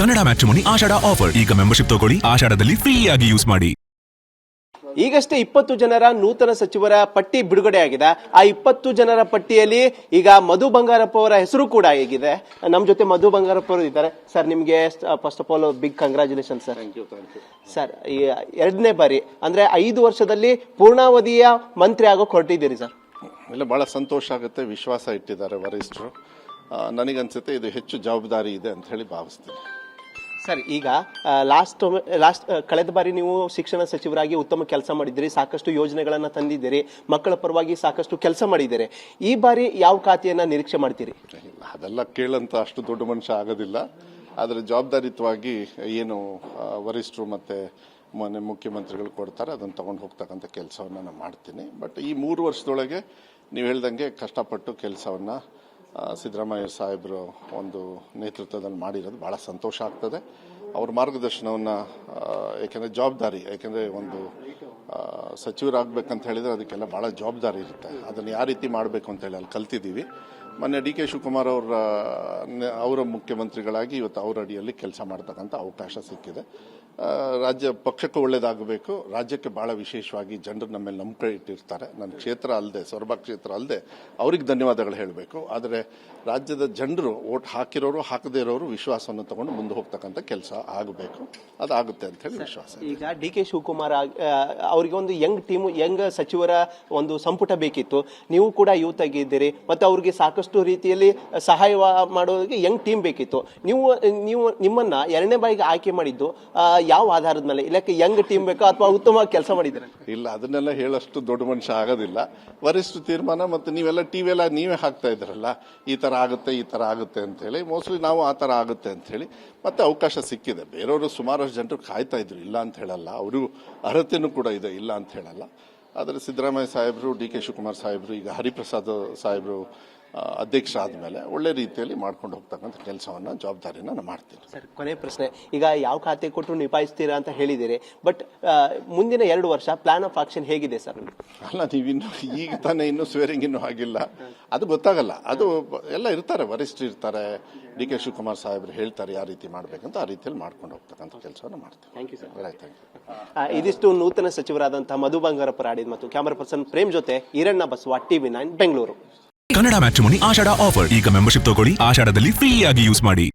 Kannada matrimony ಆಷಾಢ offer. ಈಗ membership ತಗೊಳ್ಳಿ, ಆಷಾಢದಲ್ಲಿ free ಆಗಿ ಯೂಸ್ ಮಾಡಿ. ಈಗಷ್ಟೇ 20 ಜನರ ನೂತನ ಸಚಿವರ ಪಟ್ಟಿ ಬಿಡುಗಡೆ ಆಗಿದೆ. ಆ 20 ಜನರ ಪಟ್ಟಿಯಲ್ಲಿ ಈಗ ಮಧು ಬಂಗಾರಪ್ಪ ಅವರ ಹೆಸರು ಕೂಡ ಹೇಗಿದೆ. ನಮ್ಮ ಜೊತೆ ಮಧು ಬಂಗಾರಪ್ಪ ಅವರು ಇದ್ದಾರೆ. ಸರ್, ನಿಮಗೆ first of all big congratulation sir. Sir, ಈ ಎರಡನೇ ಬಾರಿ ಅಂದ್ರೆ 5 ವರ್ಷದಲ್ಲಿ ಪೂರ್ಣಾವಧಿಯ ಮಂತ್ರಿ ಆಗೋಕೆ ಹೊರಟಿದ್ದೀರಿ ಸರ್. ಇಲ್ಲ, ಬಹಳ ಸಂತೋಷ ಆಗುತ್ತೆ. ವಿಶ್ವಾಸ ಇಟ್ಟಿದ್ದಾರೆ ವರಿಷ್ಠರು. ನನಗನ್ಸುತ್ತೆ ಇದು ಹೆಚ್ಚು ಜವಾಬ್ದಾರಿ ಇದೆ ಅಂತ ಹೇಳಿ ಭಾವಿಸ್ತೀನಿ. ಸರ್, ಈಗ ಲಾಸ್ಟ್ ಕಳೆದ ಬಾರಿ ನೀವು ಶಿಕ್ಷಣ ಸಚಿವರಾಗಿ ಉತ್ತಮ ಕೆಲಸ ಮಾಡಿದ್ದೀರಿ, ಸಾಕಷ್ಟು ಯೋಜನೆಗಳನ್ನ ತಂದಿದ್ದೀರಿ, ಮಕ್ಕಳ ಪರವಾಗಿ ಸಾಕಷ್ಟು ಕೆಲಸ ಮಾಡಿದ್ದೀರಿ. ಈ ಬಾರಿ ಯಾವ ಖಾತೆಯನ್ನ ನಿರೀಕ್ಷೆ ಮಾಡ್ತೀರಿ? ಅದೆಲ್ಲ ಕೇಳಂತ ಅಷ್ಟು ದೊಡ್ಡ ಮನುಷ್ಯ ಆಗೋದಿಲ್ಲ. ಆದರೆ ಜವಾಬ್ದಾರಿಯುತವಾಗಿ ಏನು ವರಿಷ್ಠರು ಮತ್ತೆ ಮೊನ್ನೆ ಮುಖ್ಯಮಂತ್ರಿಗಳು ಕೊಡ್ತಾರೆ ಅದನ್ನು ತಗೊಂಡು ಹೋಗ್ತಕ್ಕಂಥ ಕೆಲಸವನ್ನು ನಾನು ಮಾಡ್ತೀನಿ. ಬಟ್ ಈ 3 ವರ್ಷದೊಳಗೆ ನೀವು ಹೇಳ್ದಂಗೆ ಕಷ್ಟಪಟ್ಟು ಕೆಲಸವನ್ನು ಸಿದ್ದರಾಮಯ್ಯ ಸಾಹೇಬರು ಒಂದು ನೇತೃತ್ವದಲ್ಲಿ ಮಾಡಿರೋದು ಬಹಳ ಸಂತೋಷ ಆಗ್ತದೆ. ಅವ್ರ ಮಾರ್ಗದರ್ಶನವನ್ನು ಯಾಕೆಂದರೆ ಜವಾಬ್ದಾರಿ, ಯಾಕೆಂದರೆ ಒಂದು ಸಚಿವರಾಗಬೇಕಂತ ಹೇಳಿದರೆ ಅದಕ್ಕೆಲ್ಲ ಭಾಳ ಜವಾಬ್ದಾರಿ ಇರುತ್ತೆ. ಅದನ್ನು ಯಾವ ರೀತಿ ಮಾಡಬೇಕು ಅಂತ ಹೇಳಿ ಅಲ್ಲಿ ಕಲ್ತಿದ್ದೀವಿ. ಮೊನ್ನೆ ಡಿ ಕೆ ಶಿವಕುಮಾರ್ ಅವರ ಮುಖ್ಯಮಂತ್ರಿಗಳಾಗಿ ಇವತ್ತು ಅವರ ಅಡಿಯಲ್ಲಿ ಕೆಲಸ ಮಾಡ್ತಕ್ಕಂಥ ಅವಕಾಶ ಸಿಕ್ಕಿದೆ. ರಾಜ್ಯ ಪಕ್ಷಕ್ಕೆ ಒಳ್ಳೇದಾಗಬೇಕು, ರಾಜ್ಯಕ್ಕೆ ಬಹಳ ವಿಶೇಷವಾಗಿ ಜನರು ನಮ್ಮ ಮೇಲೆ ನಂಬಿಕೆ ಇಟ್ಟಿರ್ತಾರೆ. ನನ್ನ ಕ್ಷೇತ್ರ ಅಲ್ಲದೆ, ಸೊರಬ ಕ್ಷೇತ್ರ ಅಲ್ಲದೆ ಅವ್ರಿಗೆ ಧನ್ಯವಾದಗಳು ಹೇಳಬೇಕು. ಆದರೆ ರಾಜ್ಯದ ಜನರು ಓಟ್ ಹಾಕಿರೋರು ಹಾಕದೇ ಇರೋರು ವಿಶ್ವಾಸವನ್ನು ತಗೊಂಡು ಮುಂದೆ ಹೋಗ್ತಕ್ಕಂಥ ಕೆಲಸ ಆಗಬೇಕು. ಅದಾಗುತ್ತೆ ಅಂತ ಹೇಳಿ ವಿಶ್ವಾಸ. ಈಗ ಡಿ ಕೆ ಶಿವಕುಮಾರ್ ಅವರಿಗೆ ಒಂದು ಯಂಗ್ ಸಚಿವರ ಒಂದು ಸಂಪುಟ ಬೇಕಿತ್ತು. ನೀವು ಕೂಡ ಯೂತ್ ಆಗಿದ್ದೀರಿ ಮತ್ತು ಅವ್ರಿಗೆ ಸಾಕಷ್ಟು ರೀತಿಯಲ್ಲಿ ಸಹಾಯ ಮಾಡೋದಕ್ಕೆ ಯಂಗ್ ಟೀಮ್ ಬೇಕಿತ್ತು. ನೀವು ನಿಮ್ಮನ್ನ 2ನೇ ಬಾರಿಗೆ ಆಯ್ಕೆ ಮಾಡಿದ್ದು ಯಾವ ಆಧಾರದ ಮೇಲೆ? ಇಲ್ಲಕ್ಕೆ ಯಂಗ್ ಟೀಮ್ ಬೇಕಾ ಅಥವಾ ಉತ್ತಮವಾಗಿ ಕೆಲಸ ಮಾಡಿದ್ದಾರೆ? ಇಲ್ಲ, ಅದನ್ನೆಲ್ಲ ಹೇಳಷ್ಟು ದೊಡ್ಡ ಮನುಷ್ಯ ಆಗೋದಿಲ್ಲ. ವರಿಷ್ಠ ತೀರ್ಮಾನ ಮತ್ತು ನೀವೆಲ್ಲ ಟಿವಿಯೆಲ್ಲ ನೀವೇ ಹಾಕ್ತಾ ಇದ್ರಲ್ಲ, ಈ ತರ ಆಗುತ್ತೆ ಅಂತ ಹೇಳಿ. ಮೋಸ್ಟ್ಲಿ ನಾವು ಆ ತರ ಆಗುತ್ತೆ ಅಂತ ಹೇಳಿ ಮತ್ತೆ ಅವಕಾಶ ಸಿಕ್ಕಿದೆ. ಬೇರೆಯವರು ಸುಮಾರಷ್ಟು ಜನರು ಕಾಯ್ತಾ ಇದ್ರು, ಇಲ್ಲ ಅಂತ ಹೇಳಲ್ಲ. ಅವರು ಅರ್ಹತೆನೂ ಕೂಡ ಇದೆ, ಇಲ್ಲ ಅಂತ ಹೇಳಲ್ಲ. ಆದರೆ ಸಿದ್ದರಾಮಯ್ಯ ಸಾಹೇಬರು, ಡಿ ಕೆ ಶಿವಕುಮಾರ್ ಸಾಹೇಬರು, ಈಗ ಹರಿಪ್ರಸಾದ್ ಸಾಹೇಬರು ಅಧ್ಯಕ್ಷ ಆದಮೇಲೆ ಒಳ್ಳೆ ರೀತಿಯಲ್ಲಿ ಮಾಡ್ಕೊಂಡು ಹೋಗ್ತಕ್ಕಂಥ ಕೆಲಸವನ್ನ, ಜವಾಬ್ದಾರಿನ ನಾನು ಮಾಡ್ತೀನಿ. ಸರ್, ಕೊನೆ ಪ್ರಶ್ನೆ. ಈಗ ಯಾವ ಖಾತೆ ಕೊಟ್ಟರು ನಿಭಾಯಿಸ್ತೀರಾ ಅಂತ ಹೇಳಿದಿರಿ, ಬಟ್ ಮುಂದಿನ 2 ವರ್ಷ ಪ್ಲಾನ್ ಆಫ್ ಆಕ್ಷನ್ ಹೇಗಿದೆ ಸರ್? ಅಲ್ಲ, ನೀವಿನ್ನು ಈಗ ತಾನೇ ಇನ್ನೂ ಸ್ವೇರಿಂಗ್ ಇನ್ನೂ ಆಗಿಲ್ಲ, ಅದು ಗೊತ್ತಾಗಲ್ಲ. ಅದು ಎಲ್ಲ ಇರ್ತಾರೆ, ವರಿಷ್ಠರು ಇರ್ತಾರೆ, ಡಿ ಕೆ ಶಿವಕುಮಾರ್ ಸಾಹೇಬರು ಹೇಳ್ತಾರೆ ಯಾವ ರೀತಿ ಮಾಡ್ಬೇಕಂತ, ಆ ರೀತಿಯಲ್ಲಿ ಮಾಡ್ಕೊಂಡು ಹೋಗ್ತಕ್ಕಂಥ ಕೆಲಸವನ್ನು ಮಾಡ್ತೀನಿ. Thank you sir. Thank you. ಇದಿಷ್ಟು ನೂತನ ಸಚಿವರಾದಂತಹ ಮಧು ಬಂಗಾರಪ್ಪ ಆಡಿದ್ ಮತ್ತು ಕ್ಯಾಮರಾ ಪರ್ಸನ್ ಪ್ರೇಮ್ ಜೊತೆ ಈರಣ್ಣ ಬಸವ, TV9 ಬೆಂಗಳೂರು. ಕನ್ನಡ ಮ್ಯಾಟ್ರಿಮೋನಿ ಆಷಾಢ ಆಫರ್. ಈಗ ಮೆಂಬರ್ಶಿಪ್ ತಗೊಳ್ಳಿ, ಆಷಾಢದಲ್ಲಿ ಫ್ರೀ ಆಗಿ ಯೂಸ್ ಮಾಡಿ.